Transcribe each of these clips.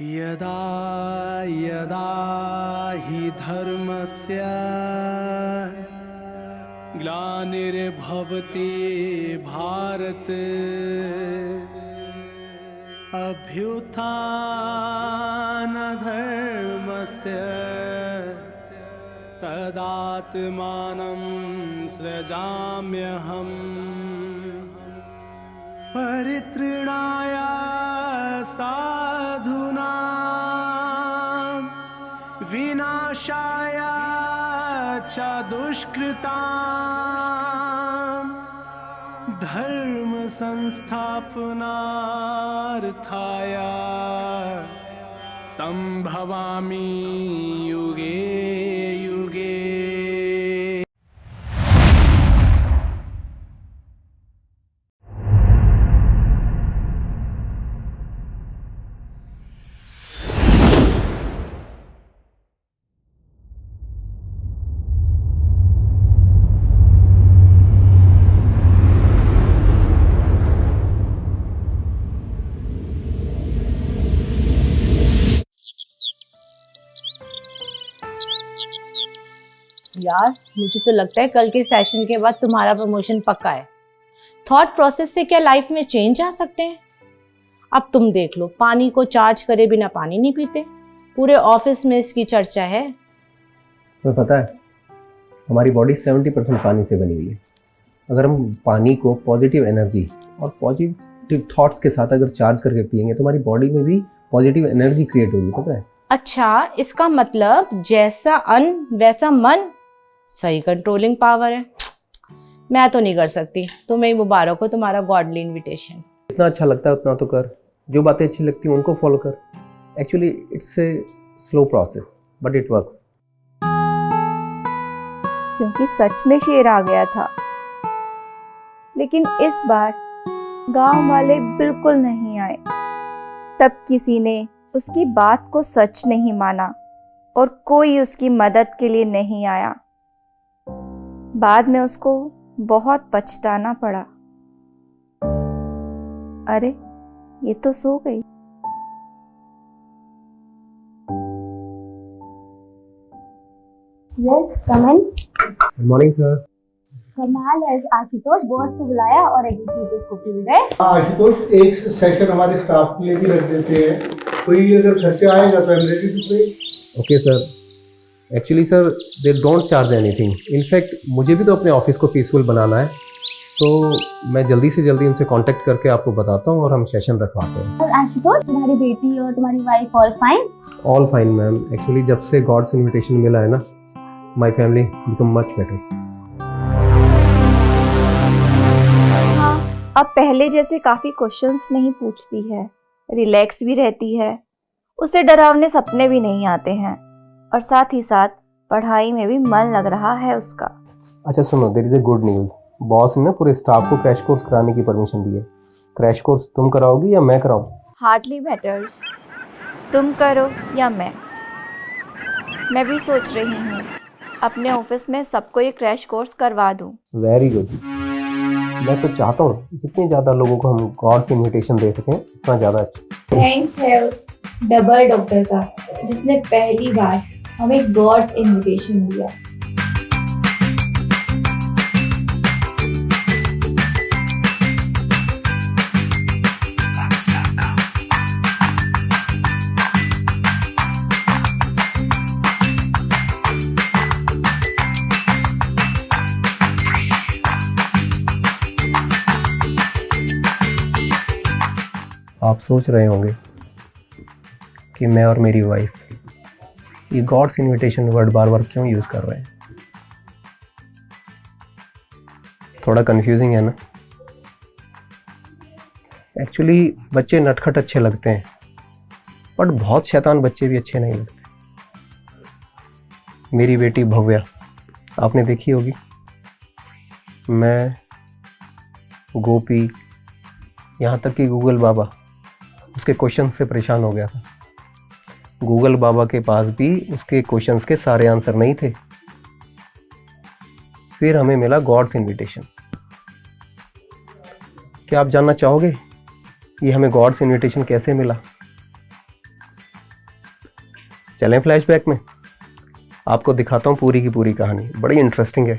यदा यदा हि धर्मस्य ग्लानिर्भवति भारत अभ्युत्थानधर्मस्य तदात्मानं सृजाम्यहम् परितृणाय साधूनां विनाशाय च दुष्कृतां धर्म संस्थापनार्थाय संभवामि युगे युगे। यार मुझे तो लगता है कल के सेशन के बाद तुम्हारा प्रमोशन पक्का है। थॉट प्रोसेस से क्या लाइफ में चेंज आ सकते हैं? अब तुम देख लो, पानी को चार्ज करे बिना पानी नहीं पीते। पूरे ऑफिस में इसकी चर्चा है। तुम्हें पता है हमारी बॉडी 70% पानी से बनी हुई है। अगर हम पानी को पॉजिटिव एनर्जी और पॉजिटिव थॉट्स के साथ अगर चार्ज करके पिएंगे तो हमारी बॉडी में भी पॉजिटिव एनर्जी क्रिएट होगी। पता है? अच्छा, इसका मतलब जैसा अन्न वैसा मन। सही कंट्रोलिंग पावर है। मैं तो नहीं कर सकती। तुम्हें मुबारक हो तुम्हारा गॉडली इनविटेशन। जितना अच्छा लगता है उतना तो कर, जो बातें अच्छी लगती हैं उनको फॉलो कर। Actually it's a slow process but it works. क्योंकि सच में शेर आ गया था, लेकिन इस बार गांव वाले बिल्कुल नहीं आए। तब किसी ने उसकी बात को सच नहीं माना और कोई उसकी मदद के लिए नहीं आया। बाद में उसको बहुत पछताना पड़ा। अरे ये तो सो गई। Yes come in. Good morning sir. कमाल है, आशुतोष बॉस को बुलाया और एग्जीक्यूटिव को भूल गए। आशुतोष एक सेशन हमारे स्टाफ के लिए भी रख देते हैं। कोई अगर खर्चा आएगा तो आई एम रेडी टू पे। Okay sir. Actually sir they don't charge anything. In fact मुझे भी तो अपने ऑफिस को पीसफुल बनाना है, तो मैं जल्दी से जल्दी उनसे कांटेक्ट करके आपको बताता हूँ और हम सेशन रखवाते हैं। और आशुतोष, तुम्हारी बेटी और तुम्हारी wife all fine? All fine ma'am. Actually जब से गॉड्स इनविटेशन मिला है ना, my family become much better. हाँ, अब पहले जैसे काफी क्वेश्चंस नहीं पूछती है, रिलैक्स भी रहती है। उसे डरावने सपने भी नहीं आते हैं और साथ ही साथ पढ़ाई में भी मन लग रहा है उसका। अच्छा सुनो, there is a good news. Boss ने ना पूरे स्टाफ को क्रैश कोर्स कराने की परमिशन दी है। क्रैश कोर्स तुम कराओगी या मैं कराऊँ? हार्डली मैटर्स, तुम करो या मैं भी सोच रही हूँ अपने ऑफिस में सबको ये क्रैश कोर्स करवा दूँ। Very good. मैं तो चाहता हूँ जितने ज़्यादा लोगों को हम गॉड्स इनविटेशन दे सकें उतना ज़्यादा अच्छा। थैंक्स है उस डबल डॉक्टर का जिसने पहली बार हमें गॉड्स इनविटेशन दिया। आप सोच रहे होंगे कि मैं और मेरी वाइफ ये गॉड्स इनविटेशन वर्ड बार बार क्यों यूज़ कर रहे हैं। थोड़ा कंफ्यूजिंग है ना। एक्चुअली बच्चे नटखट अच्छे लगते हैं, बट बहुत शैतान बच्चे भी अच्छे नहीं लगते। मेरी बेटी भव्या आपने देखी होगी। मैं, गोपी, यहाँ तक कि गूगल बाबा उसके क्वेश्चन से परेशान हो गया था। गूगल बाबा के पास भी उसके क्वेश्चंस के सारे आंसर नहीं थे। फिर हमें मिला गॉड्स इनविटेशन। क्या आप जानना चाहोगे ये हमें गॉड्स इनविटेशन कैसे मिला? चलें फ्लैशबैक में, आपको दिखाता हूँ पूरी की पूरी कहानी, बड़ी इंटरेस्टिंग है।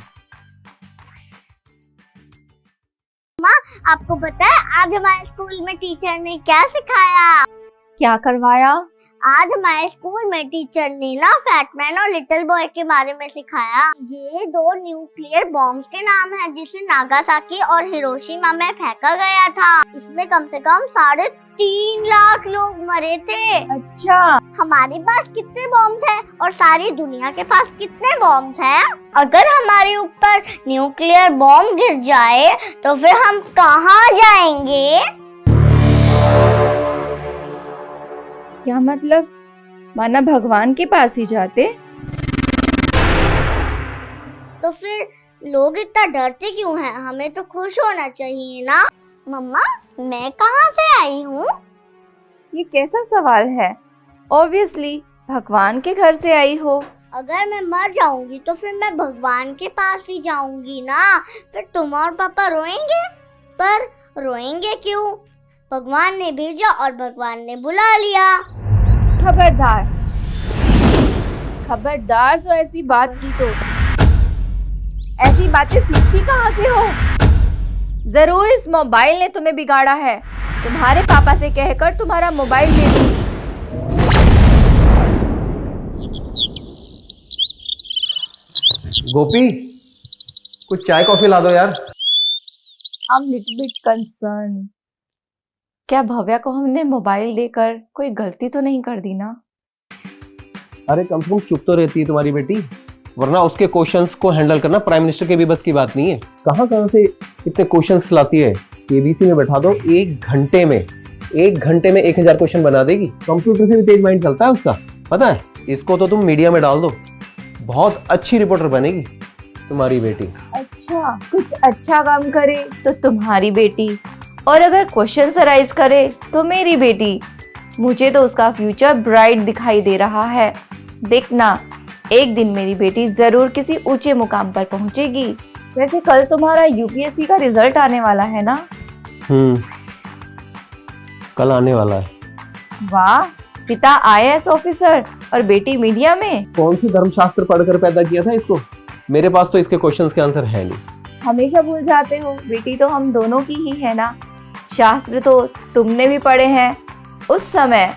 आपको पता है आज हमारे स्कूल में टीचर ने क्या सिखाया? क्या करवाया? आज हमारे स्कूल में टीचर ने ना फैटमैन और लिटिल बॉय के बारे में सिखाया। ये दो न्यूक्लियर बॉम्ब्स के नाम हैं जिसे नागासाकी और हिरोशिमा में फेंका गया था। इसमें कम से कम 3.5 लाख लोग मरे थे। अच्छा, हमारे पास कितने बॉम्ब्स हैं और सारी दुनिया के पास कितने बॉम्ब्स हैं? अगर हमारे ऊपर न्यूक्लियर बॉम्ब गिर जाए तो फिर हम कहाँ जाएंगे? क्या मतलब? माना भगवान के पास ही जाते? तो फिर लोग इतना डरते क्यों हैं? हमें तो खुश होना चाहिए ना। मम्मा, मैं कहाँ से आई हूँ? ये कैसा सवाल है? ऑब्वियसली भगवान के घर से आई हो। अगर मैं मर जाऊंगी तो फिर मैं भगवान के पास ही जाऊंगी ना। फिर तुम और पापा रोएंगे, पर रोएंगे क्यों? भगवान ने भेजा और भगवान ने बुला लिया। खबरदार, खबरदार, तो ऐसी बात की तो ऐसी बातें सीखती कहाँ से हो? जरूर इस मोबाइल ने तुम्हें बिगाड़ा है। तुम्हारे पापा से कहकर तुम्हारा मोबाइल दे दूंगी। गोपी, कुछ चाय कॉफी ला दो यार। I'm little bit concerned। क्या भव्या को हमने मोबाइल देकर कोई गलती तो नहीं कर दी ना? अरे कम से कम चुप तो रहती है तुम्हारी बेटी, वरना उसके क्वेश्चंस को हैंडल करना प्राइम मिनिस्टर के भी बस की बात नहीं है। कहाँ कहाँ से इतने क्वेश्चंस लाती है। केबीसी में बैठा दो, 1 घंटे में 1000 क्वेश्चन बना देगी। कंप्यूटर से भी तेज माइंड चलता है उसका, पता है। इसको तो तुम मीडिया में डाल दो, बहुत अच्छी रिपोर्टर बनेगी तुम्हारी बेटी। अच्छा, कुछ अच्छा काम करे तो तुम्हारी बेटी, और अगर क्वेश्चन अराइज करे तो मेरी बेटी। मुझे तो उसका फ्यूचर ब्राइट दिखाई दे रहा है। देखना, एक दिन मेरी बेटी जरूर किसी ऊंचे मुकाम पर पहुंचेगी। वैसे कल तुम्हारा यूपीएससी का रिजल्ट आने वाला है ना? कल आने वाला है। वाह, पिता आईएएस ऑफिसर और बेटी मीडिया में। कौन सी धर्मशास्त्र पढ़कर पैदा किया था इसको? मेरे पास तो इसके क्वेश्चंस के आंसर है नहीं। हमेशा भूल जाते हो, बेटी तो हम दोनों की ही है ना। शास्त्र तो तुमने भी पढ़े हैं। उस समय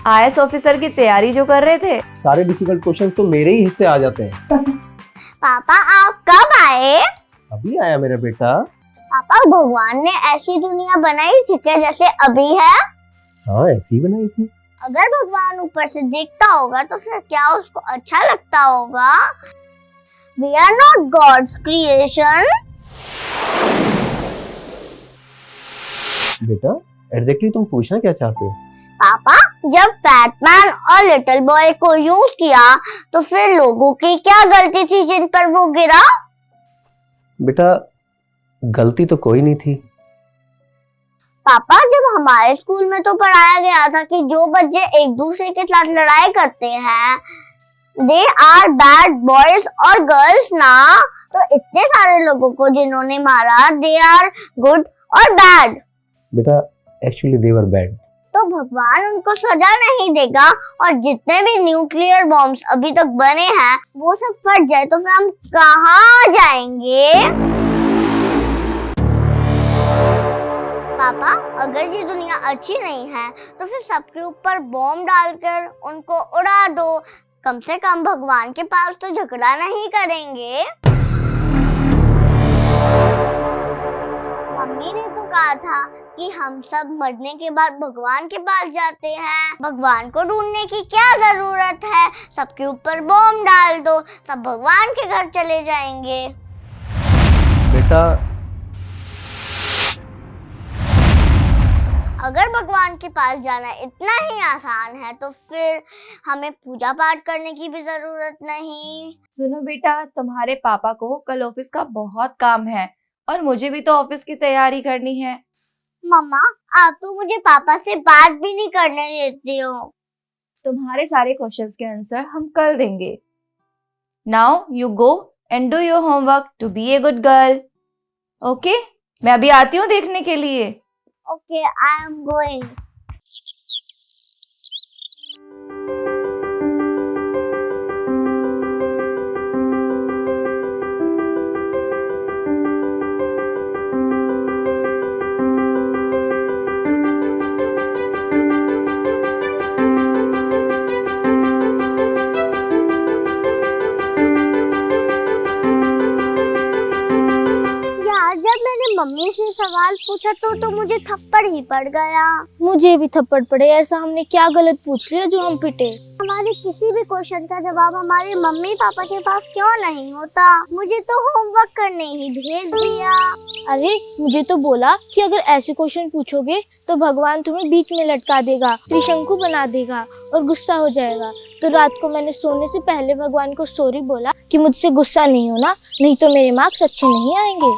आईएएस ऑफिसर की तैयारी जो कर रहे थे, सारे डिफिकल्ट क्वेश्चन तो मेरे ही हिस्से आ जाते हैं। पापा, आप कब आए? अभी आया मेरा बेटा। पापा, भगवान ने ऐसी दुनिया बनाई थी क्या जैसे अभी है? हाँ, ऐसी बनाई थी। अगर भगवान ऊपर से देखता होगा तो फिर क्या उसको अच्छा लगता होगा? We are not God's creation. बेटा, एग्जैक्टली तुम पूछना क्या चाहते हो? पापा, जब फैटमैन और लिटिल बॉय को यूज किया तो फिर लोगों की क्या गलती थी जिन पर वो गिरा? बेटा, गलती तो कोई नहीं थी। पापा, जब हमारे स्कूल में तो पढ़ाया गया था कि जो बच्चे एक दूसरे के साथ लड़ाई करते हैं दे आर बैड बॉयज और गर्ल्स ना, तो इतने सारे लोगों को जिन्होंने मारा दे आर गुड और बैड। बेटा, एक्चुअली दे वर बैड। तो भगवान उनको सजा नहीं देगा और जितने भी न्यूक्लियर बॉम्ब्स अभी तक बने हैं वो सब फट जाए तो फिर हम कहाँ जाएंगे? पापा, अगर ये दुनिया अच्छी नहीं है तो फिर सबके ऊपर बॉम्ब डालकर उनको उड़ा दो। कम से कम भगवान के पास तो झगड़ा नहीं करेंगे। मम्मी ने तो कहा था कि हम सब मरने के बाद भगवान के पास जाते हैं। भगवान को ढूंढने की क्या जरूरत है? सबके ऊपर बॉम्ब डाल दो, सब भगवान के घर चले जाएंगे। बेटा, अगर भगवान के पास जाना इतना ही आसान है तो फिर हमें पूजा पाठ करने की भी जरूरत नहीं। सुनो बेटा, तुम्हारे पापा को कल ऑफिस का बहुत काम है और मुझे भी तो ऑफिस की तैयारी करनी है। मम्मा, आप तो मुझे पापा से बात भी नहीं करने देती हो। तुम्हारे सारे क्वेश्चंस के आंसर हम कल देंगे। Now you go and do your homework to be a good girl. Okay, मैं अभी आती हूँ देखने के लिए। Okay, I am going. सवाल पूछा तो मुझे थप्पड़ ही पड़ गया। मुझे भी थप्पड़ पड़े। ऐसा हमने क्या गलत पूछ लिया जो हम पिटे? हमारे किसी भी क्वेश्चन का जवाब हमारे मम्मी पापा के पास क्यों नहीं होता? मुझे तो होमवर्क करने ही भेज दिया। अरे मुझे तो बोला कि अगर ऐसे क्वेश्चन पूछोगे तो भगवान तुम्हें बीच में लटका देगा, त्रिशंकु बना देगा और गुस्सा हो जाएगा। तो रात को मैंने सोने से पहले भगवान को सॉरी बोला कि मुझसे गुस्सा नहीं होना, नहीं तो मेरे मार्क्स अच्छे नहीं आएंगे।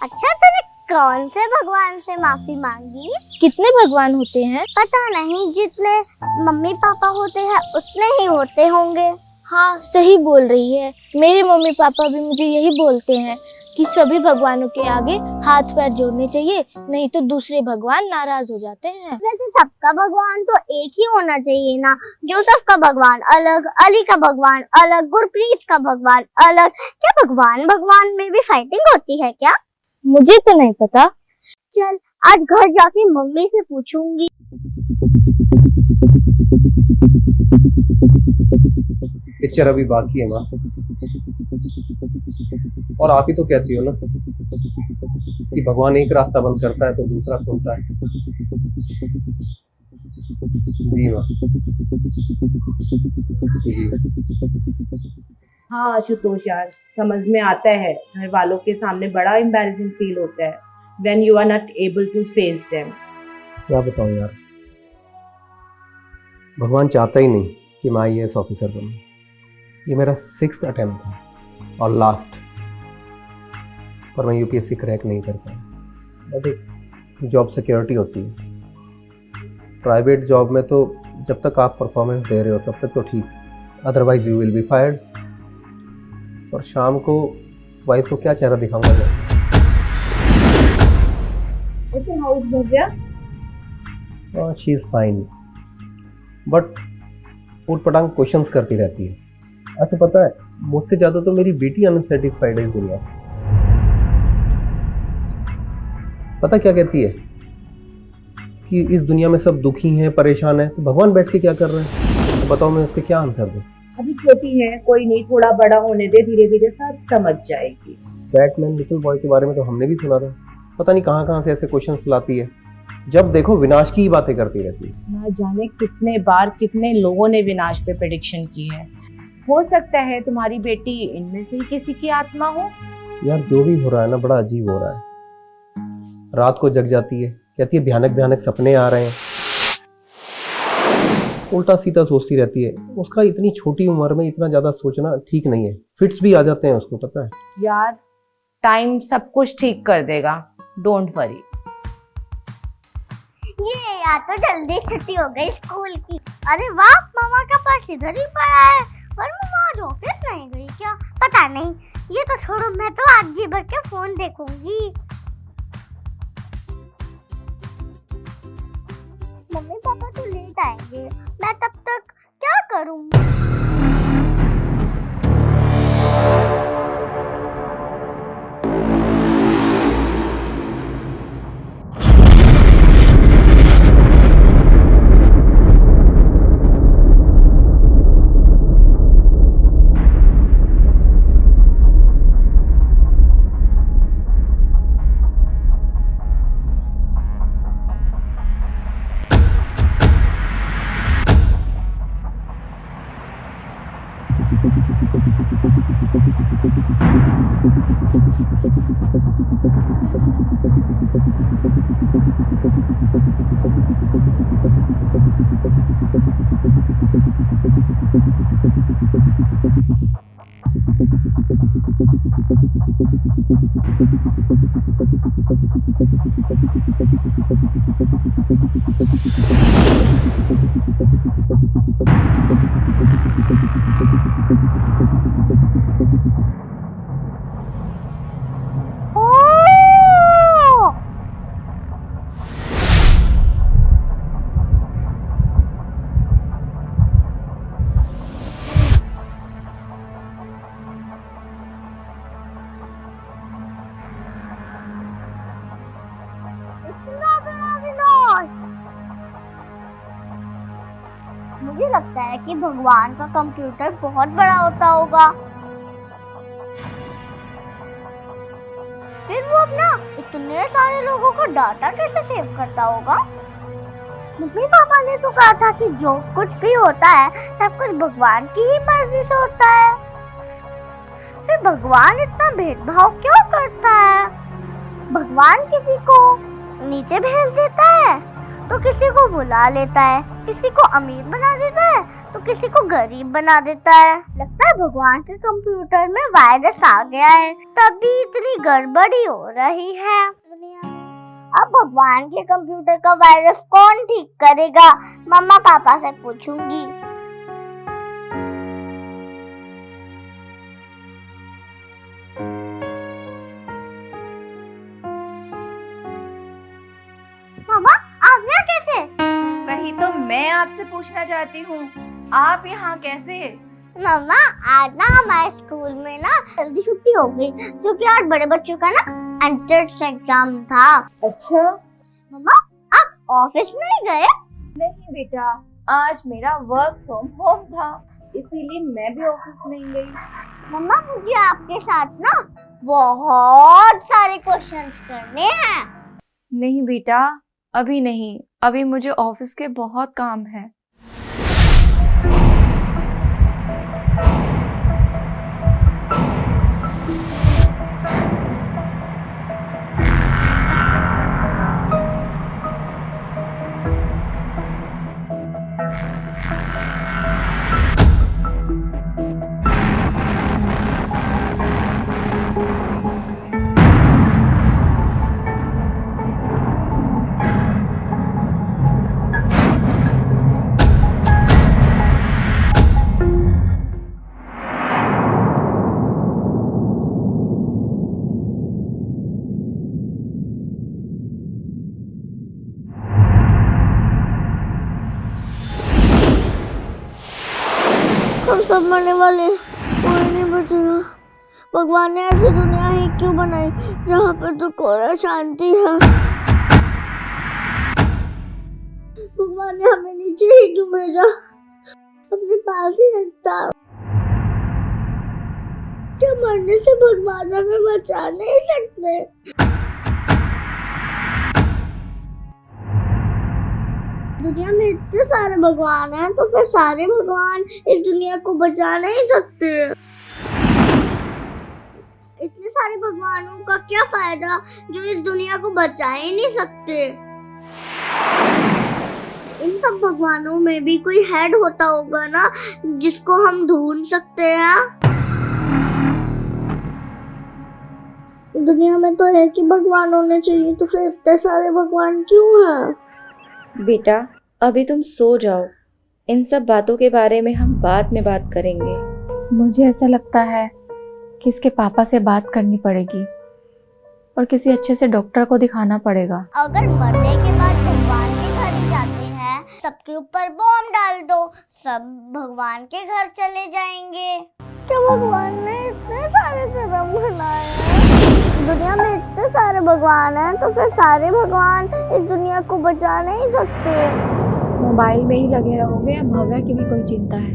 अच्छा, तूने कौन से भगवान से माफी मांगी? कितने भगवान होते हैं? पता नहीं, जितने मम्मी पापा होते हैं उतने ही होते होंगे। हाँ सही बोल रही है। मेरे मम्मी पापा भी मुझे यही बोलते हैं कि सभी भगवानों के आगे हाथ पैर जोड़ने चाहिए, नहीं तो दूसरे भगवान नाराज हो जाते हैं। वैसे सबका भगवान तो एक ही होना चाहिए ना। जोसेफ का भगवान अलग, अली का भगवान अलग, गुरप्रीत का भगवान अलग। क्या भगवान में भी फाइटिंग होती है क्या? मुझे तो नहीं पता। चल आज घर जाके मम्मी से पूछूंगी। पिक्चर अभी बाकी है माँ, और आप ही तो कहती हो ना कि भगवान एक रास्ता बंद करता है तो दूसरा खोलता है। जी माँ जी। हाँ आशुतोष यार, समझ में आता है। घर वालों के सामने बड़ा एम्बैरेसिंग फील होता है when you are not able to face them। क्या बताऊँ यार, भगवान चाहता ही नहीं कि मैं IAS ऑफिसर बनूं। ये मेरा 6th अटेम्प्ट था और लास्ट, पर मैं UPSC क्रैक नहीं कर पाया। बट एक जॉब सिक्योरिटी होती है, प्राइवेट जॉब में तो जब तक आप परफॉर्मेंस दे रहे हो तब तक तो ठीक, otherwise you will be fired. और शाम को वाइफ को क्या चेहरा दिखाऊंगा मैं? शी इज फाइन, बट उठ पटांग क्वेश्चंस करती रहती है। अच्छा पता है, मुझसे ज्यादा तो मेरी बेटी अनसेटिस्फाइड है इस दुनिया से। पता क्या कहती है कि इस दुनिया में सब दुखी हैं, परेशान हैं, तो भगवान बैठ के क्या कर रहे हैं? तो बताओ मैं उसके क्या आंसर दूं? अभी छोटी है, कोई नहीं, थोड़ा बड़ा होने दे, धीरे धीरे सब समझ जाएगी। बैटमैन लिटिल बॉय के बारे में तो हमने भी सुना था, पता नहीं कहाँ से ऐसे क्वेश्चंस लाती है। जब देखो विनाश की ही बातें करती रहती है। ना जाने कितने बार कितने लोगों ने विनाश पे प्रेडिक्शन की है। हो सकता है तुम्हारी बेटी इनमें से ही किसी की आत्मा हो। यार जो भी हो रहा है ना, बड़ा अजीब हो रहा है। रात को जग जाती है, कहती है भयानक भयानक सपने आ रहे हैं, उल्टा सीधा सोचती रहती है। उसका इतनी छोटी उम्र में इतना ज्यादा सोचना ठीक नहीं है, फिट्स भी आ जाते हैं उसको, पता है। यार टाइम सब कुछ ठीक कर देगा, डोंट वरी। ये यार तो जल्दी छुट्टी हो गई स्कूल की। अरे वाह, मामा का पर्स इधर ही पड़ा है। पर मामा आज ऑफिस नहीं गई क्या? पता नहीं, ये तो छोड़ो, मैं तो आज जी भर के फोन देखूंगी। मम्मी पापा तो लेट आएंगे, मैं तब तक क्या करूं? मुझे लगता है कि भगवान का कंप्यूटर बहुत बड़ा होता होगा। फिर वो अपना एक इतने सारे लोगों को डाटा कैसे सेव करता होगा? मम्मी पापा ने तो कहा था कि जो कुछ भी होता है सब कुछ भगवान की ही मर्जी से होता है। फिर भगवान इतना भेदभाव क्यों करता है? भगवान किसी को नीचे भेज देता है तो किसी को बुला लेता है, किसी को अमीर बना देता है तो किसी को गरीब बना देता है। लगता है भगवान के कंप्यूटर में वायरस आ गया है, तभी इतनी गड़बड़ी हो रही है दुनिया में। अब भगवान के कंप्यूटर का वायरस कौन ठीक करेगा? मम्मा पापा से पूछूंगी। मामा आप यहाँ कैसे? वही तो मैं आपसे पूछना चाहती हूँ, आप यहाँ कैसे? मम्मा आज ना हमारे स्कूल में ना जल्दी छुट्टी हो गई क्योंकि आज बड़े बच्चों का ना एंट्रेंस एग्जाम था। अच्छा। मम्मा आप ऑफिस नहीं गए? नहीं बेटा, आज मेरा वर्क फ्रॉम होम था, इसीलिए मैं भी ऑफिस नहीं गई। मम्मा मुझे आपके साथ ना बहुत सारे क्वेश्चंस करने हैं। नहीं बेटा, अभी नहीं, अभी मुझे ऑफिस के बहुत काम है। हम सब मरने वाले, कोई नहीं बचेगा। भगवान ने ऐसी दुनिया ही क्यों बनाई जहाँ पर दुख और शांति है? भगवान ने हमें नीचे ही क्यों भेजा? अपने पास ही रखता। क्या मरने से भगवान हमें बचा नहीं सकते? दुनिया में इतने सारे भगवान हैं तो फिर सारे भगवान इस दुनिया को बचा नहीं सकते। इतने सारे भगवानों का क्या फायदा जो इस दुनिया को बचा ही नहीं सकते? इन सब भगवानों में भी कोई हेड होता होगा ना जिसको हम ढूंढ सकते हैं। दुनिया में तो है कि भगवान होने चाहिए, तो फिर इतने सारे भगवान क्यों हैं? बेटा अभी तुम सो जाओ, इन सब बातों के बारे में हम बाद में बात करेंगे। मुझे ऐसा लगता है कि इसके पापा से बात करनी पड़ेगी और किसी अच्छे से डॉक्टर को दिखाना पड़ेगा। अगर मरने के बाद भगवान के घर ही जाते हैं, सबके ऊपर बॉम्ब डाल दो, सब भगवान के घर चले जाएंगे। क्या भगवान ने इतने सारे धर्म बनाए हैं? दुनिया में इतने सारे भगवान हैं तो फिर सारे भगवान इस दुनिया को बचा नहीं सकते। मोबाइल में ही लगे रहोगे या भव्या की भी कोई चिंता है?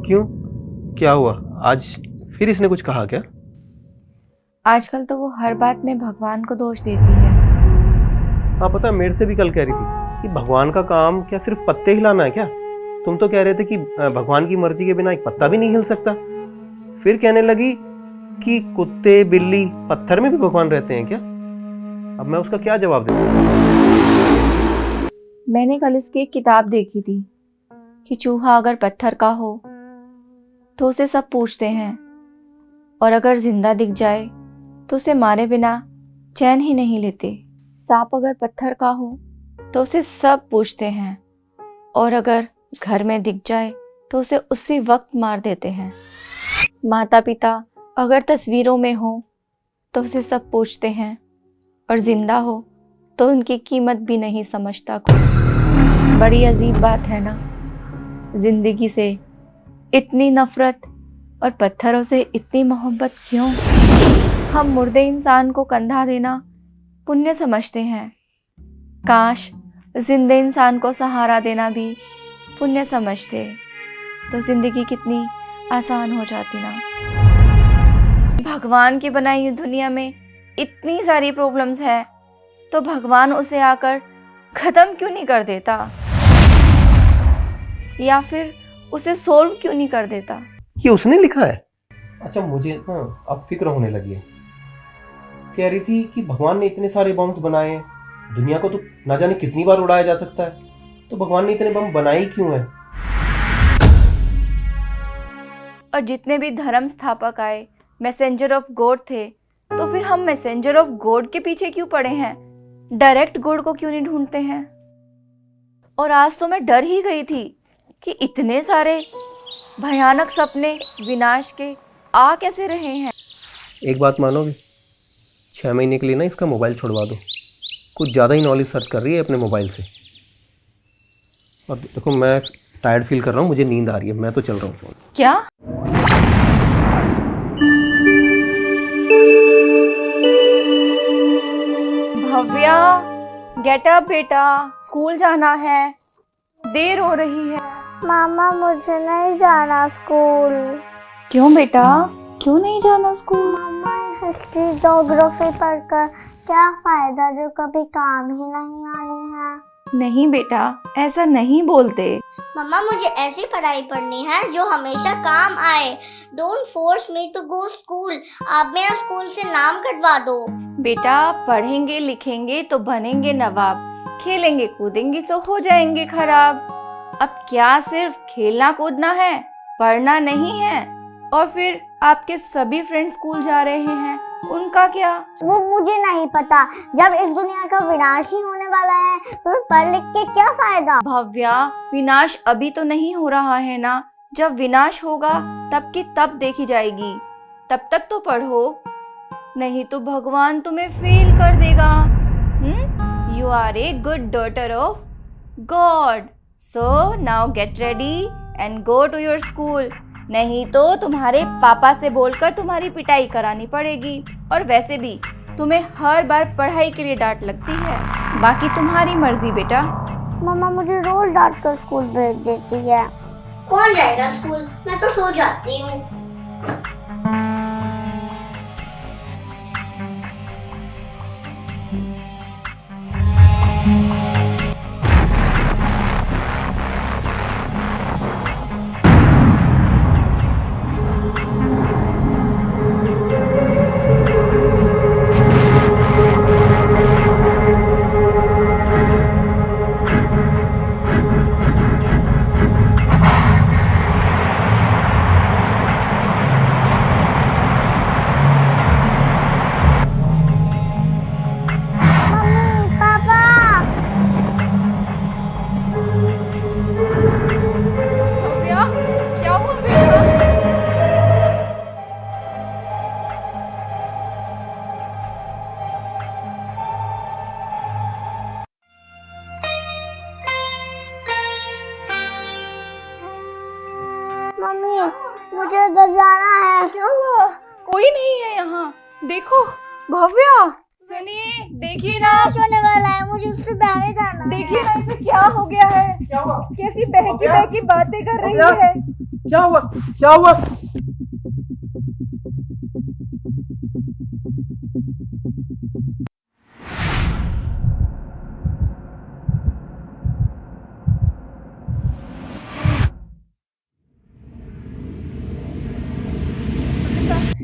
क्यों, क्या हुआ? आज फिर इसने कुछ कहा क्या? आजकल तो वो हर बात में भगवान को दोष देती है। हाँ पता है, मेरे से भी कल कह रही थी कि भगवान का काम क्या सिर्फ पत्ते हिलाना है क्या? तुम तो कह रहे थे कि भगवान की मर्जी के बिना एक पत्ता भी नहीं हिल सकता। फिर कहने लगी कि कुत्ते बिल्ली पत्थर में भी भगवान रहते हैं क्या? अब मैं उसका क्या जवाब दूं? मैंने कल इसकी एक किताब देखी थी कि चूहा अगर पत्थर का हो तो उसे सब पूछते हैं, और अगर जिंदा दिख जाए तो उसे मारे बिना चैन ही नहीं लेते। सांप अगर पत्थर का हो तो उसे सब पूछते हैं, और अगर घर में दिख जाए तो उसे उसी वक्त मार देते हैं। माता पिता अगर तस्वीरों में हो तो उसे सब पूछते हैं, और जिंदा हो तो उनकी कीमत भी नहीं समझता कोई। बड़ी अजीब बात है ना, जिंदगी से इतनी नफरत और पत्थरों से इतनी मोहब्बत क्यों? हम मुर्दे इंसान को कंधा देना पुण्य समझते हैं, काश जिंदे इंसान को सहारा देना भी पुण्य समझते तो जिंदगी कितनी आसान हो जाती ना। भगवान की बनाई हुई दुनिया में इतनी सारी प्रॉब्लम्स हैं, तो भगवान उसे आकर ख़त्म क्यों नहीं कर देता, या फिर उसे सोल्व क्यों नहीं कर देता? ये उसने लिखा है? अच्छा, मुझे ना अब फिक्र होने लगी है। कह रही थी कि भगवान ने इतने सारे बम्स बनाए हैं, दुनिया को तो ना जाने कितनी बार उड़ाया जा सकता है, तो भगवान ने इतने बम बनाए ही क्यों हैं? और जितने भी धर्म स्थापक आए मैसेंजर ऑफ गॉड थे, तो फिर हम मैसेंजर ऑफ गॉड के पीछे क्यों पड़े हैं? डायरेक्ट गॉड को क्यों नहीं ढूंढते हैं? और आज तो मैं डर ही गई थी कि इतने सारे भयानक सपने विनाश के आ कैसे रहे हैं। एक बात मानोगे, 6 महीने के लिए ना इसका मोबाइल छुड़वा दो। कुछ ज़्यादा ही नॉलेज सर्च कर रही है अपने मोबाइल से। और देखो, मैं टायर्ड फील कर रहा हूँ, मुझे नींद आ रही है, मैं तो चल रहा हूँ फोन। क्या? भव्या, गेट अप बेटा, स्कूल जाना है, देर हो रही है। मामा मुझे नहीं जाना स्कूल। क्यों बेटा, क्यों नहीं जाना स्कूल? मामा हिस्ट्री ज्योग्राफी पढ़कर क्या फायदा जो कभी काम ही नहीं आनी है। नहीं बेटा, ऐसा नहीं बोलते। मम्मा मुझे ऐसी पढ़ाई पढ़नी है जो हमेशा काम आए। Don't force me to go school. आप मेरा स्कूल से नाम कटवा दो। बेटा, पढ़ेंगे लिखेंगे तो बनेंगे नवाब, खेलेंगे कूदेंगे तो हो जाएंगे खराब। अब क्या सिर्फ खेलना कूदना है, पढ़ना नहीं है? और फिर आपके सभी फ्रेंड्स स्कूल जा रहे हैं, उनका क्या? वो मुझे नहीं पता। जब इस दुनिया का विनाश ही होने वाला है तो पढ़ लिख के क्या फायदा। भव्या, विनाश अभी तो नहीं हो रहा है ना, जब विनाश होगा तब की तब देखी जाएगी। तब तक तो पढ़ो, नहीं तो भगवान तुम्हें फेल कर देगा। You are a good daughter of God, so now get ready and go to your school. नहीं तो तुम्हारे पापा से बोलकर तुम्हारी पिटाई करानी पड़ेगी। और वैसे भी तुम्हें हर बार पढ़ाई के लिए डांट लगती है। बाकी तुम्हारी मर्जी बेटा। मम्मा मुझे रोज डांट कर स्कूल भेज देती है। कौन जाएगा स्कूल, मैं तो सो जाती हूँ। मम्मी मुझे उधर जाना है। क्या हुआ? कोई नहीं है यहाँ, देखो। भव्या सुनिए, देखिए ना, होने वाला है, मुझे उससे पहले जाना है। देखिए ना इसे क्या हो गया है। क्या हुआ? कैसी बहकी बहकी बातें कर रही है। क्या हुआ? क्या हुआ?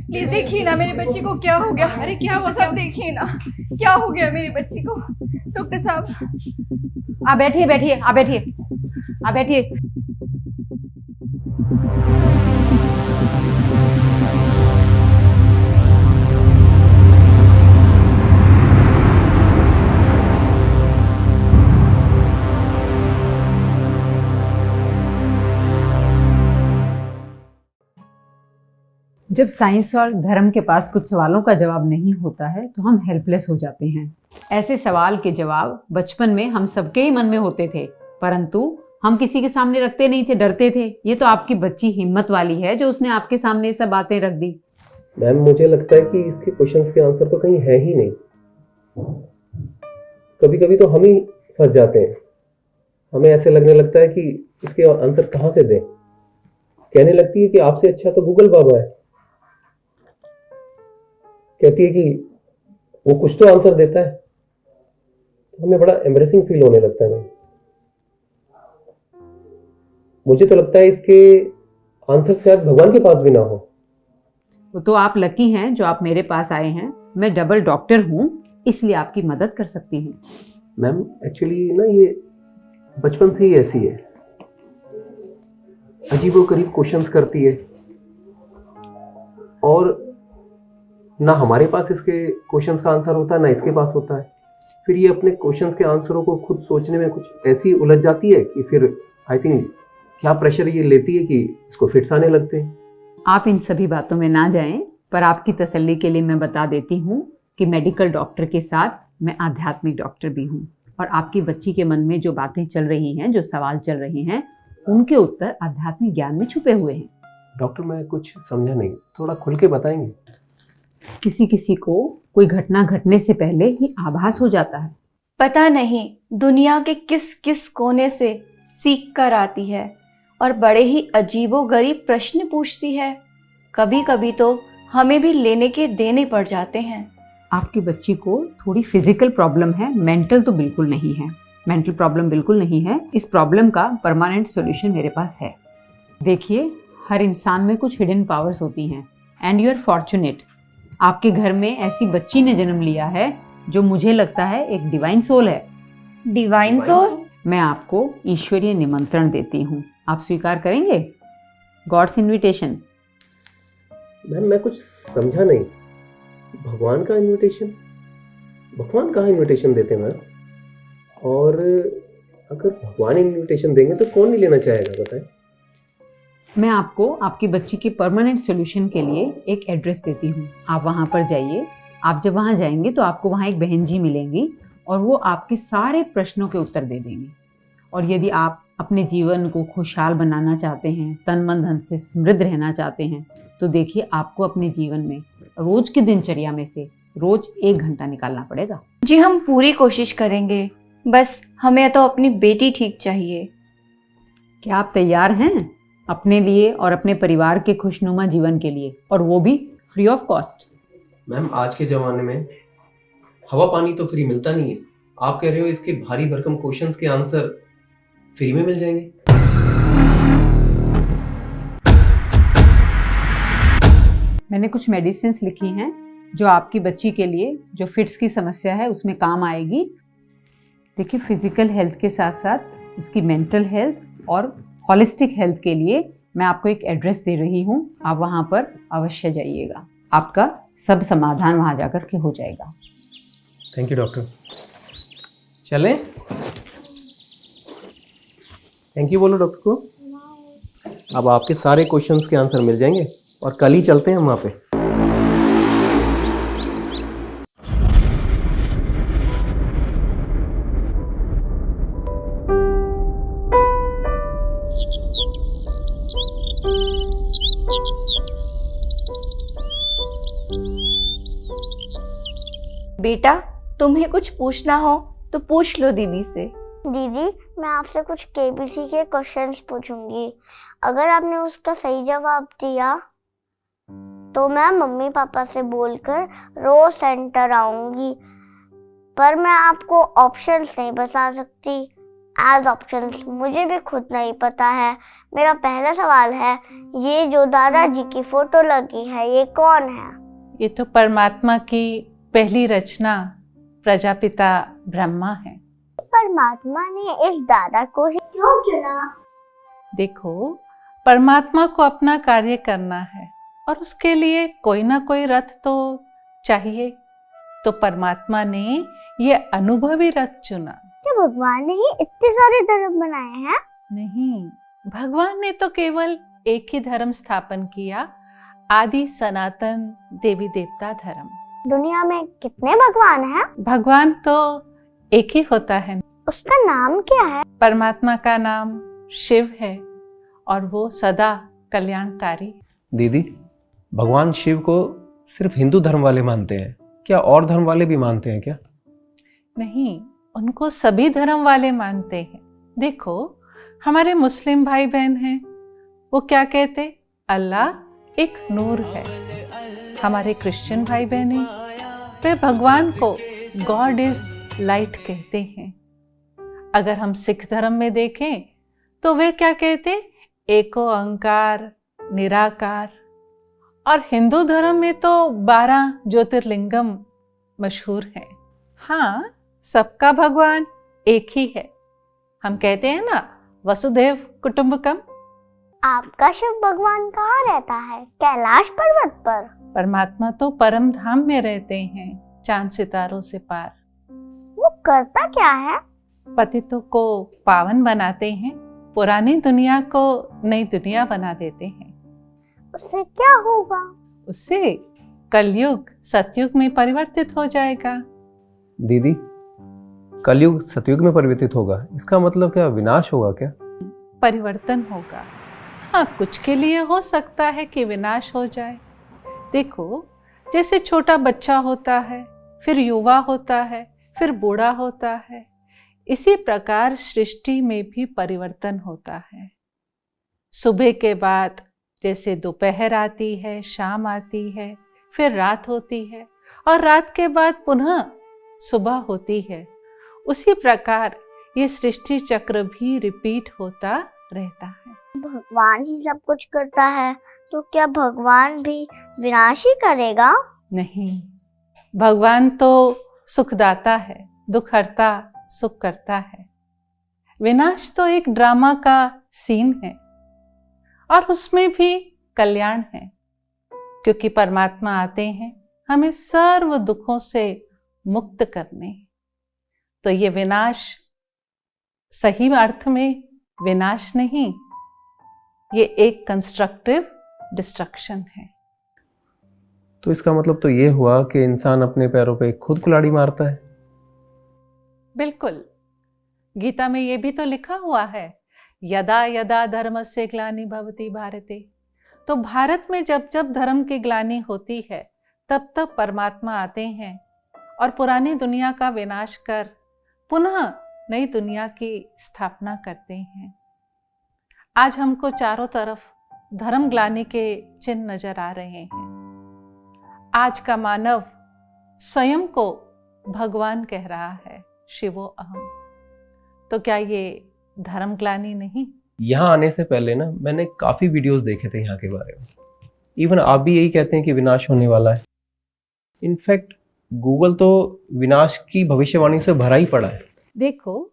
प्लीज देखिए ना मेरे बच्चे को क्या हो गया। अरे क्या हुआ? सब देखिए ना क्या हो गया मेरे बच्चे को। डॉक्टर साहब। आप बैठिए बैठिए, आप बैठिए, आप बैठिए। जब साइंस और धर्म के पास कुछ सवालों का जवाब नहीं होता है तो हम हेल्पलेस हो जाते हैं। ऐसे सवाल के जवाब बचपन में हम सबके ही मन में होते थे, परंतु हम किसी के सामने रखते नहीं थे, डरते थे। ये तो आपकी बच्ची हिम्मत वाली है जो उसने आपके सामने ये सब बातें रख दी। मैम, मुझे लगता है कि इसके क्वेश्चंस के आंसर तो कहीं है ही नहीं। कभी कभी तो हम ही फंस जाते हैं। हमें ऐसे लगने लगता है कि इसके आंसर कहाँ से दें। कहने लगती है कि आपसे अच्छा तो गूगल बाबा है। कहती है कि वो कुछ तो आंसर देता है, तो हमें बड़ा एम्बरेसिंग फील होने लगता है। मुझे तो लगता है इसके आंसर शायद भगवान के पास भी ना हो। वो तो आप लकी हैं जो आप मेरे पास आए हैं। मैं डबल डॉक्टर हूँ, इसलिए आपकी मदद कर सकती हूँ। मैम एक्चुअली ना ये बचपन से ही ऐसी है, अजीबोगरीब क्वेश्चंस करती है और ना हमारे पास इसके क्वेश्चंस का आंसर होता है ना इसके पास होता है। फिर ये अपने क्वेश्चंस के आंसरों को खुद सोचने में कुछ ऐसी उलझ जाती है कि फिर आई थिंक क्या प्रेशर ये लेती है कि इसको फिट्स आने लगते हैं। आप इन सभी बातों में ना जाएं, पर आपकी तसल्ली के लिए मैं बता देती हूँ कि मेडिकल डॉक्टर के साथ मैं आध्यात्मिक डॉक्टर भी हूँ, और आपकी बच्ची के मन में जो बातें चल रही हैं, जो सवाल चल रहे हैं, उनके उत्तर आध्यात्मिक ज्ञान में छुपे हुए हैं। डॉक्टर मैं कुछ समझा नहीं, थोड़ा खुल के बताएंगे? किसी किसी को कोई घटना घटने से पहले ही आभास हो जाता है। पता नहीं दुनिया के किस किस कोने से सीख कर आती है और बड़े ही अजीबोगरीब प्रश्न पूछती है। कभी कभी तो हमें भी लेने के देने पड़ जाते हैं। आपकी बच्ची को थोड़ी फिजिकल प्रॉब्लम है, मेंटल तो बिल्कुल नहीं है। मेंटल प्रॉब्लम बिल्कुल नहीं है। इस प्रॉब्लम का परमानेंट सॉल्यूशन मेरे पास है। देखिए, हर इंसान में कुछ हिडन पावर्स होती हैं, एंड यू आर फॉर्चुनेट। आपके घर में ऐसी बच्ची ने जन्म लिया है जो मुझे लगता है एक डिवाइन सोल है। Divine soul? मैं आपको ईश्वरीय निमंत्रण देती हूँ, आप स्वीकार करेंगे? God's invitation. मैम मैं कुछ समझा नहीं, भगवान का इनविटेशन? भगवान कहाँ इनविटेशन देते हैं मैम? और अगर भगवान इनविटेशन देंगे तो कौन नहीं लेना चाहेगा, बताएं? मैं आपको आपकी बच्ची के परमानेंट सॉल्यूशन के लिए एक एड्रेस देती हूँ, आप वहाँ पर जाइए। आप जब वहाँ जाएंगे तो आपको वहाँ एक बहन जी मिलेंगी और वो आपके सारे प्रश्नों के उत्तर दे देंगी। और यदि आप अपने जीवन को खुशहाल बनाना चाहते हैं, तन मन धन से समृद्ध रहना चाहते हैं, तो देखिए आपको अपने जीवन में रोज की दिनचर्या में से रोज 1 घंटा निकालना पड़ेगा। जी हम पूरी कोशिश करेंगे, बस हमें तो अपनी बेटी ठीक चाहिए। क्या आप तैयार हैं अपने लिए और अपने परिवार के खुशनुमा जीवन के लिए, और वो भी फ्री ऑफ कॉस्ट? मैम आज के ज़माने में हवा पानी तो फ्री मिलता नहीं है। आप कह रहे हो इसके भारी भरकम क्वेश्चंस के आंसर फ्री में मिल जाएंगे? मैंने कुछ मेडिसिन लिखी हैं जो आपकी बच्ची के लिए जो फिट्स की समस्या है उसमें काम आएगी। देखिए, फिजिकल हेल्थ के साथ साथ इसकी मेंटल हेल्थ और हॉलिस्टिक हेल्थ के लिए मैं आपको एक एड्रेस दे रही हूँ, आप वहाँ पर अवश्य जाइएगा। आपका सब समाधान वहाँ जाकर के हो जाएगा। Thank you doctor. चलें? थैंक यू बोलो डॉक्टर को। अब आपके सारे क्वेश्चंस के आंसर मिल जाएंगे और कल ही चलते हैं हम वहाँ पे। बेटा तुम्हें कुछ पूछना हो तो पूछ लो दीदी से। दीदी मैं आपसे कुछ केबीसी के क्वेश्चंस पूछूंगी, अगर आपने उसका सही जवाब दिया तो मैं मम्मी पापा से बोलकर रोज सेंटर आऊंगी, पर मैं आपको ऑप्शंस नहीं बता सकती। एज ऑप्शंस मुझे भी खुद नहीं पता है। मेरा पहला सवाल है, ये जो दादाजी की फोटो लगी है ये कौन है? ये तो परमात्मा की पहली रचना प्रजापिता ब्रह्मा है। परमात्मा ने इस दादा को ही क्यों चुना? देखो, परमात्मा को अपना कार्य करना है और उसके लिए कोई ना कोई रथ तो चाहिए, तो परमात्मा ने ये अनुभवी रथ चुना। क्या भगवान ने ही इतने सारे धर्म बनाए हैं? नहीं, भगवान ने तो केवल एक ही धर्म स्थापन किया, आदि सनातन देवी देवता धर्म। दुनिया में कितने भगवान हैं? भगवान तो एक ही होता है। उसका नाम क्या है? परमात्मा का नाम शिव है और वो सदा कल्याणकारी। दीदी, भगवान शिव को सिर्फ हिंदू धर्म वाले मानते हैं क्या, और धर्म वाले भी मानते हैं क्या? नहीं, उनको सभी धर्म वाले मानते हैं। देखो, हमारे मुस्लिम भाई बहन हैं, वो क्या कहते? अल्लाह एक नूर है। हमारे क्रिश्चियन भाई बहनें वे भगवान को गॉड इज लाइट कहते हैं। अगर हम सिख धर्म में देखें तो वे क्या कहते? एको ओंकार निराकार। और हिंदू धर्म में तो 12 ज्योतिर्लिंगम मशहूर है। हाँ, सबका भगवान एक ही है। हम कहते हैं ना, वसुधैव कुटुंबकम। आपका शिव भगवान कहाँ रहता है? कैलाश पर्वत पर? परमात्मा तो परम धाम में रहते हैं, चांद सितारों से पार। वो करता क्या है? पतितों को पावन बनाते हैं, पुरानी दुनिया को नई दुनिया बना देते हैं। उससे क्या होगा? उससे कलयुग सतयुग में परिवर्तित हो जाएगा। दीदी, कलयुग सतयुग में परिवर्तित होगा, इसका मतलब क्या विनाश होगा क्या? परिवर्तन होगा। हाँ, कुछ के लिए हो सकता है कि विनाश हो जाए। देखो, जैसे छोटा बच्चा होता है, फिर युवा होता है, फिर बूढ़ा होता है, इसी प्रकार सृष्टि में भी परिवर्तन होता है। सुबह के बाद जैसे दोपहर आती है, शाम आती है, फिर रात होती है, और रात के बाद पुनः सुबह होती है। उसी प्रकार ये सृष्टि चक्र भी रिपीट होता रहता है। भगवान ही सब कुछ करता है, तो क्या भगवान भी विनाश ही करेगा? नहीं, भगवान तो सुखदाता है, दुख हरता, सुख करता है। विनाश तो एक ड्रामा का सीन है, और उसमें भी कल्याण है, क्योंकि परमात्मा आते हैं हमें सर्व दुखों से मुक्त करने। तो ये विनाश सही अर्थ में विनाश नहीं, ये एक कंस्ट्रक्टिव डिस्ट्रक्शन है। तो इसका मतलब तो ये हुआ कि इंसान अपने पैरों पे खुद कुल्हाड़ी मारता है। बिल्कुल, गीता में ये भी तो लिखा हुआ है, यदा यदा धर्मस्य ग्लानि भवति भारते। तो भारत में जब जब धर्म की ग्लानि होती है, तब तब परमात्मा आते हैं और पुरानी दुनिया का विनाश कर पुनः नई दुनिया की स्थापना करते हैं। आज हमको चारों तरफ धर्म ग्लानि के चिन्ह नजर आ रहे हैं। आज का मानव स्वयं को भगवान कह रहा है, शिवो अहम। तो क्या ये धर्म ग्लानि नहीं? यहाँ आने से पहले ना मैंने काफ़ी वीडियोस देखे थे यहाँ के बारे में। इवन आप भी यही कहते हैं कि विनाश होने वाला है। इनफैक्ट गूगल तो विनाश की भविष्यवाणी से भरा ही पड़ा है। देखो,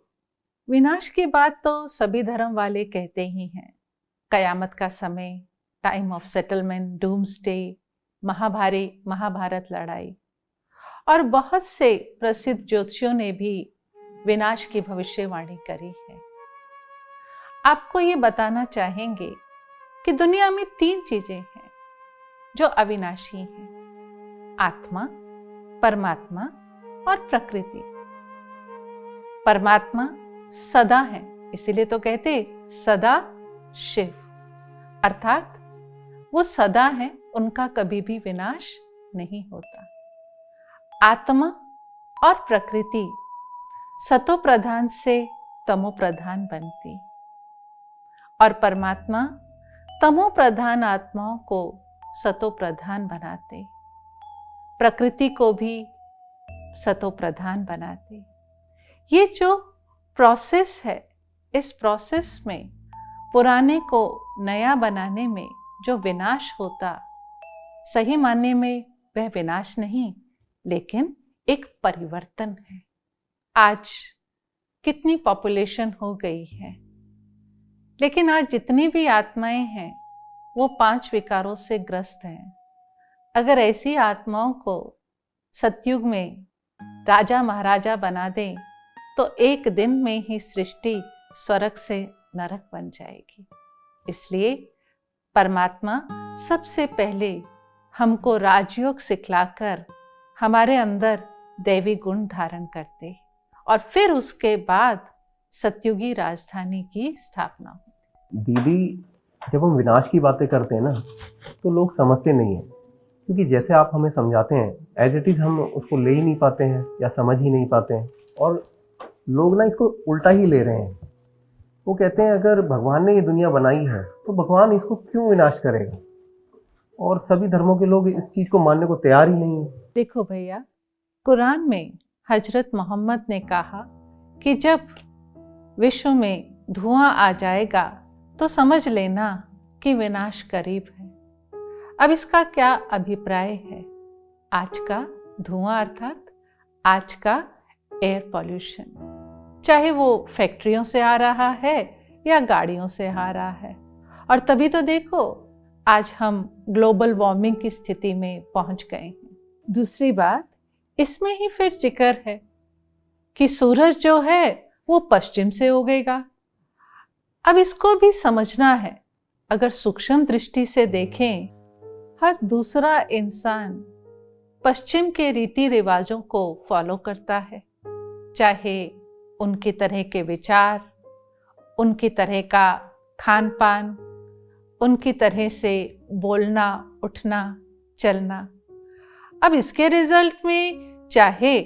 विनाश की बात तो सभी धर्म वाले कहते ही हैं। कयामत का समय, time of settlement, doomsday, Mahabharat लड़ाई, और बहुत से प्रसिद्ध ज्योतिषियों ने भी विनाश की भविष्यवाणी करी है। आपको ये बताना चाहेंगे कि दुनिया में 3 चीजें हैं जो अविनाशी हैं: आत्मा, परमात्मा और प्रकृति। परमात्मा सदा है, इसीलिए तो कहते सदा शिव, अर्थात वो सदा है, उनका कभी भी विनाश नहीं होता। आत्मा और प्रकृति सतो प्रधान से तमो प्रधान बनती, और परमात्मा तमो प्रधान आत्माओं को सतो प्रधान बनाते, प्रकृति को भी सतो प्रधान बनाते। ये जो प्रोसेस है, इस प्रोसेस में पुराने को नया बनाने में जो विनाश होता, सही मानने में वह विनाश नहीं, लेकिन एक परिवर्तन है। आज कितनी पॉपुलेशन हो गई है, लेकिन आज जितनी भी आत्माएं हैं वो 5 विकारों से ग्रस्त हैं। अगर ऐसी आत्माओं को सतयुग में राजा महाराजा बना दें तो एक दिन में ही सृष्टि स्वर्ग से नरक बन जाएगी। इसलिए परमात्मा सबसे पहले हमको राजयोग सिखलाकर हमारे अंदर दैवी गुण धारण करते, और फिर उसके बाद सतयुगी राजधानी की स्थापना होती। दीदी, जब हम विनाश की बातें करते हैं ना, तो लोग समझते नहीं हैं, क्योंकि जैसे आप हमें समझाते हैं एज इट इज़ हम उसको ले ही नहीं पाते हैं या समझ ही नहीं पाते हैं, और लोग ना इसको उल्टा ही ले रहे हैं। वो कहते हैं अगर भगवान ने ये दुनिया बनाई है तो भगवान इसको क्यों विनाश करेगा, और सभी धर्मों के लोग इस चीज़ को मानने को तैयार ही नहीं है। देखो भैया, कुरान में हजरत मोहम्मद ने कहा कि जब विश्व में धुआं आ जाएगा तो समझ लेना कि विनाश करीब है। अब इसका क्या अभिप्राय है? आज का धुआं अर्थात आज का एयर पॉल्यूशन, चाहे वो फैक्ट्रियों से आ रहा है या गाड़ियों से आ रहा है। और तभी तो देखो आज हम ग्लोबल वार्मिंग की स्थिति में पहुंच गए हैं। दूसरी बात, इसमें ही फिर जिक्र है कि सूरज जो है वो पश्चिम से उगेगा। अब इसको भी समझना है। अगर सूक्ष्म दृष्टि से देखें, हर दूसरा इंसान पश्चिम के रीति रिवाजों को फॉलो करता है, चाहे उनकी तरह के विचार, उनकी तरह का खान पान, उनकी तरह से बोलना, उठना, चलना। अब इसके रिजल्ट में चाहे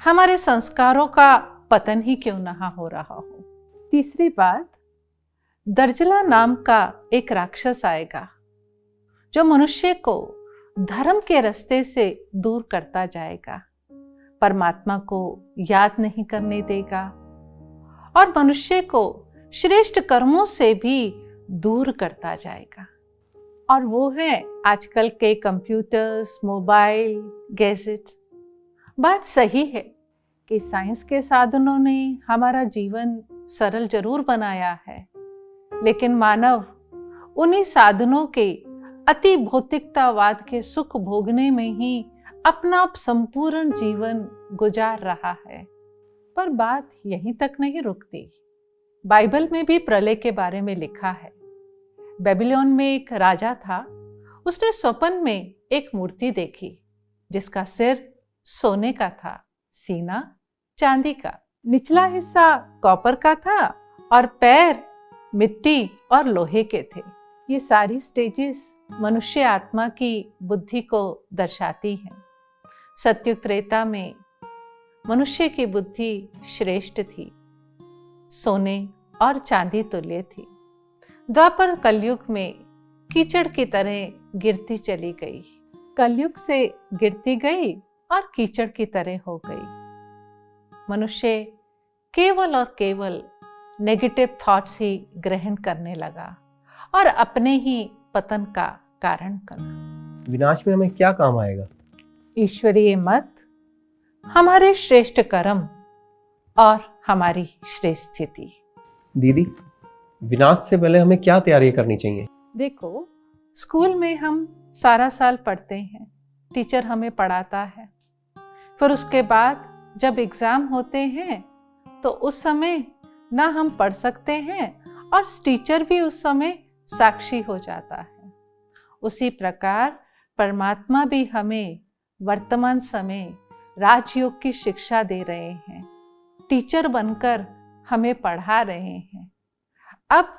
हमारे संस्कारों का पतन ही क्यों ना हो रहा हो। तीसरी बात, दर्जला नाम का एक राक्षस आएगा जो मनुष्य को धर्म के रास्ते से दूर करता जाएगा, परमात्मा को याद नहीं करने देगा और मनुष्य को श्रेष्ठ कर्मों से भी दूर करता जाएगा। और वो है आजकल के कंप्यूटर्स, मोबाइल, गैजेट। बात सही है कि साइंस के साधनों ने हमारा जीवन सरल जरूर बनाया है, लेकिन मानव उन्हीं साधनों के अति भौतिकतावाद के सुख भोगने में ही अपना संपूर्ण जीवन गुजार रहा है। पर बात यहीं तक नहीं रुकती। बाइबल में भी प्रलय के बारे में लिखा है। बेबीलोन में एक राजा था, उसने स्वप्न में एक मूर्ति देखी जिसका सिर सोने का था, सीना चांदी का, निचला हिस्सा कॉपर का था और पैर मिट्टी और लोहे के थे। ये सारी स्टेजेस मनुष्य आत्मा की बुद्धि को दर्शाती हैं। सत्युग त्रेता में मनुष्य की बुद्धि श्रेष्ठ थी, सोने और चांदी तुल्य थी। द्वापर कलयुग में कीचड़ की तरह गिरती चली गई, कलयुग से गिरती गई और कीचड़ की तरह हो गई। मनुष्य केवल और केवल नेगेटिव थॉट्स ही ग्रहण करने लगा और अपने ही पतन का कारण बना। विनाश में हमें क्या काम आएगा? ईश्वरीय मत, हमारे श्रेष्ठ कर्म और हमारी श्रेष्ठ स्थिति। दीदी, विनाश से पहले हमें क्या तैयारी करनी चाहिए? देखो, स्कूल में हम सारा साल पढ़ते हैं, टीचर हमें पढ़ाता है। फिर उसके बाद जब एग्जाम होते हैं तो उस समय ना हम पढ़ सकते हैं और टीचर भी उस समय साक्षी हो जाता है। उसी प्रकार परमात्मा भी हमें वर्तमान समय राजयोग की शिक्षा दे रहे हैं, टीचर बनकर हमें पढ़ा रहे हैं। अब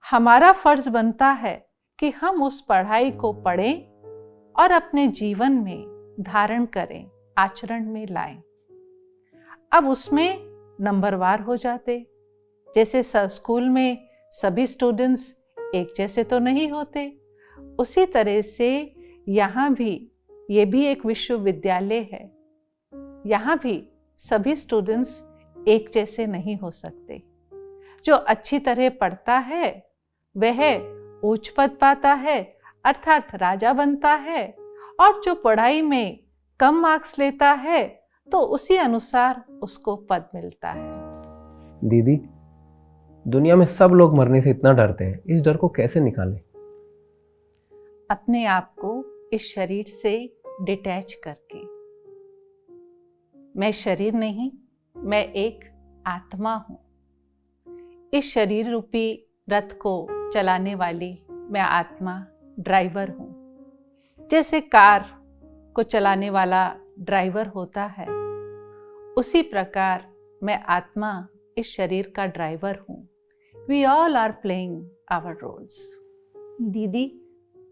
हमारा फर्ज बनता है कि हम उस पढ़ाई को पढ़ें और अपने जीवन में धारण करें, आचरण में लाएं। अब उसमें नंबरवार हो जाते। जैसे स्कूल में सभी स्टूडेंट्स एक जैसे तो नहीं होते, उसी तरह से यहाँ भी, ये भी एक विश्वविद्यालय है, यहाँ भी सभी स्टूडेंट्स एक जैसे नहीं हो सकते। जो अच्छी तरह पढ़ता है वह उच्च पद पाता है अर्थात राजा बनता है, और जो पढ़ाई में कम मार्क्स लेता है तो उसी अनुसार उसको पद मिलता है। दीदी, दुनिया में सब लोग मरने से इतना डरते हैं, इस डर को कैसे निकालें? अपने आप को इस शरीर से डिटैच करके। मैं शरीर नहीं, मैं एक आत्मा हूं। इस शरीर रूपी रथ को चलाने वाली मैं आत्मा ड्राइवर हूं। जैसे कार को चलाने वाला ड्राइवर होता है, उसी प्रकार मैं आत्मा इस शरीर का ड्राइवर हूं। We all are playing our roles. दीदी,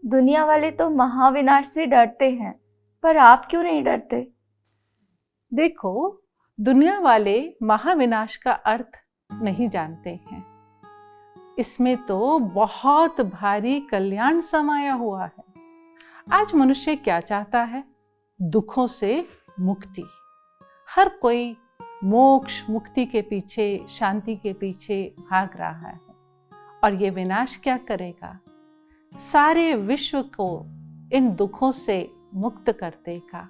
दुनिया वाले तो महाविनाश से डरते हैं, पर आप क्यों नहीं डरते? देखो, दुनिया वाले महाविनाश का अर्थ नहीं जानते हैं। इसमें तो बहुत भारी कल्याण समाया हुआ है। आज मनुष्य क्या चाहता है? दुखों से मुक्ति, हर कोई मोक्ष मुक्ति के पीछे, शांति के पीछे भाग रहा है। और ये विनाश क्या करेगा? सारे विश्व को इन दुखों से मुक्त कर देगा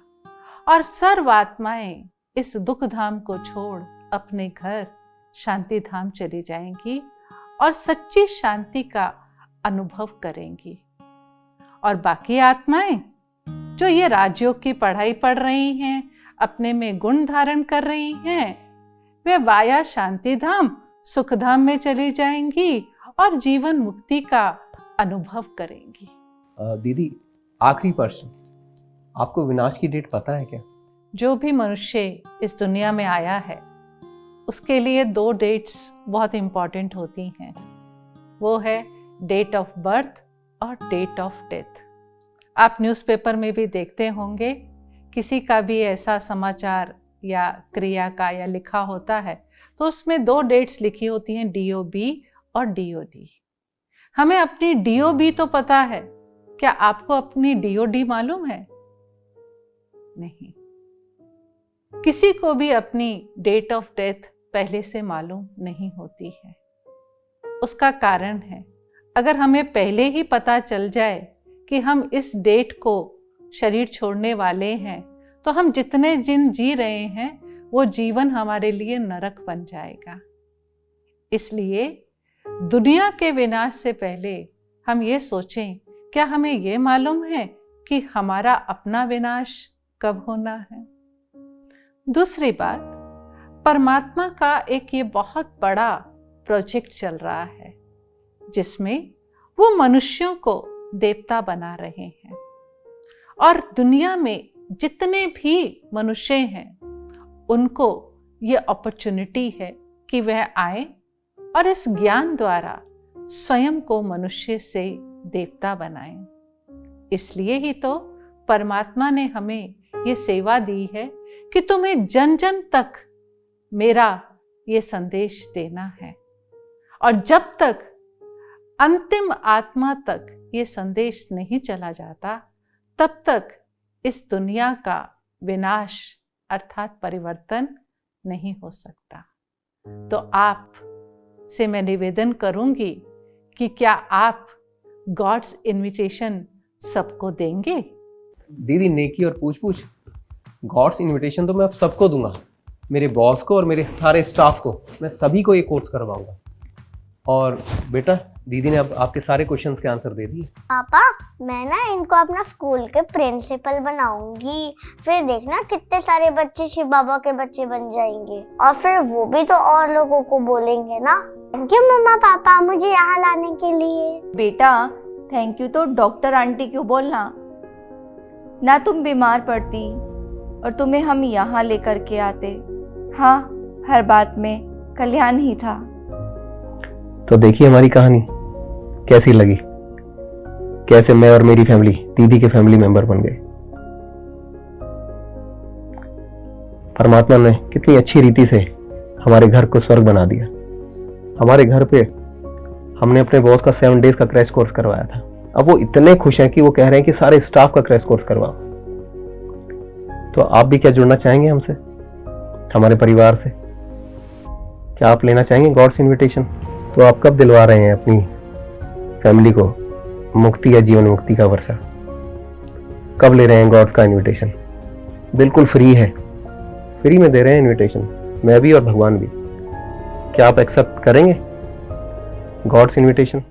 और सर्व आत्माएं इस दुख धाम को छोड़ अपने घर शांति धाम चली जाएंगी और सच्ची शांति का अनुभव करेंगी। और बाकी आत्माएं जो ये राजयोग की पढ़ाई पढ़ रही हैं, अपने में गुण धारण कर रही हैं, वे वाया शांति धाम सुख धाम में चली जाएंगी और जीवन मुक्ति का अनुभव करेंगी। दीदी, आखिरी प्रश्न, आपको विनाश की डेट पता है क्या? जो भी मनुष्य इस दुनिया में आया है उसके लिए 2 डेट्स बहुत इंपॉर्टेंट होती हैं। वो है डेट ऑफ बर्थ और डेट ऑफ डेथ। आप न्यूज़पेपर में भी देखते होंगे, किसी का भी ऐसा समाचार या क्रिया का या लिखा होता है तो उसमें 2 डेट्स लिखी होती हैं, DOB और DOD। हमें अपनी DOB तो पता है, क्या आपको अपनी DOD मालूम है? नहीं। किसी को भी अपनी डेट ऑफ डेथ पहले से मालूम नहीं होती है। उसका कारण है, अगर हमें पहले ही पता चल जाए कि हम इस डेट को शरीर छोड़ने वाले हैं, तो हम जितने दिन जी रहे हैं वो जीवन हमारे लिए नरक बन जाएगा। इसलिए दुनिया के विनाश से पहले हम ये सोचें, क्या हमें ये मालूम है कि हमारा अपना विनाश कब होना है? दूसरी बात, परमात्मा का एक ये बहुत बड़ा प्रोजेक्ट चल रहा है जिसमें वो मनुष्यों को देवता बना रहे हैं और दुनिया में जितने भी मनुष्य हैं उनको ये अपॉर्चुनिटी है कि वह आए और इस ज्ञान द्वारा स्वयं को मनुष्य से देवता बनाएं। इसलिए ही तो परमात्मा ने हमें ये सेवा दी है कि तुम्हें जन जन तक मेरा ये संदेश देना है, और जब तक अंतिम आत्मा तक ये संदेश नहीं चला जाता तब तक इस दुनिया का विनाश अर्थात परिवर्तन नहीं हो सकता। तो आप से मैं निवेदन करूंगी कि क्या आप गॉड्स इनविटेशन सबको देंगे? दीदी, नेकी और पूछ गॉड्स इनविटेशन तो मैं अब सबको दूंगा, मेरे बॉस को और मेरे सारे स्टाफ को, मैं सभी को ये कोर्स करवाऊंगा। और बेटा, दीदी ने अब आपके सारे क्वेश्चंस के आंसर दे दिए। पापा, मैं ना इनको अपना स्कूल के प्रिंसिपल बनाऊंगी, फिर देखना कितने सारे बच्चे शिव बाबा के बच्चे बन जाएंगे और फिर वो भी तो और लोगों को बोलेंगे ना। थैंक यू मम्मा पापा मुझे यहाँ लाने के लिए। बेटा, थैंक यू तो डॉक्टर आंटी क्यों बोलना, ना तुम बीमार पड़ती और तुम्हें हम यहाँ लेकर के आते। हाँ, हर बात में कल्याण ही था। तो देखिए हमारी कहानी कैसी लगी, कैसे मैं और मेरी फैमिली दीदी के फैमिली मेंबर बन गए। परमात्मा ने कितनी अच्छी रीति से हमारे घर को स्वर्ग बना दिया। हमारे घर पे हमने अपने बॉस का 7 डेज का क्रैश कोर्स करवाया था। अब वो इतने खुश हैं कि वो कह रहे हैं कि सारे स्टाफ का क्रैश कोर्स करवाओ। तो आप भी क्या जुड़ना चाहेंगे हमसे, हमारे परिवार से? क्या आप लेना चाहेंगे गॉड्स इनविटेशन? तो आप कब दिलवा रहे हैं अपनी फैमिली को मुक्ति या जीवन मुक्ति का वर्षा? कब ले रहे हैं गॉड्स का इनविटेशन? बिल्कुल फ्री है, फ्री में दे रहे हैं इनविटेशन, मैं भी और भगवान भी। क्या आप एक्सेप्ट करेंगे गॉड्स इनविटेशन?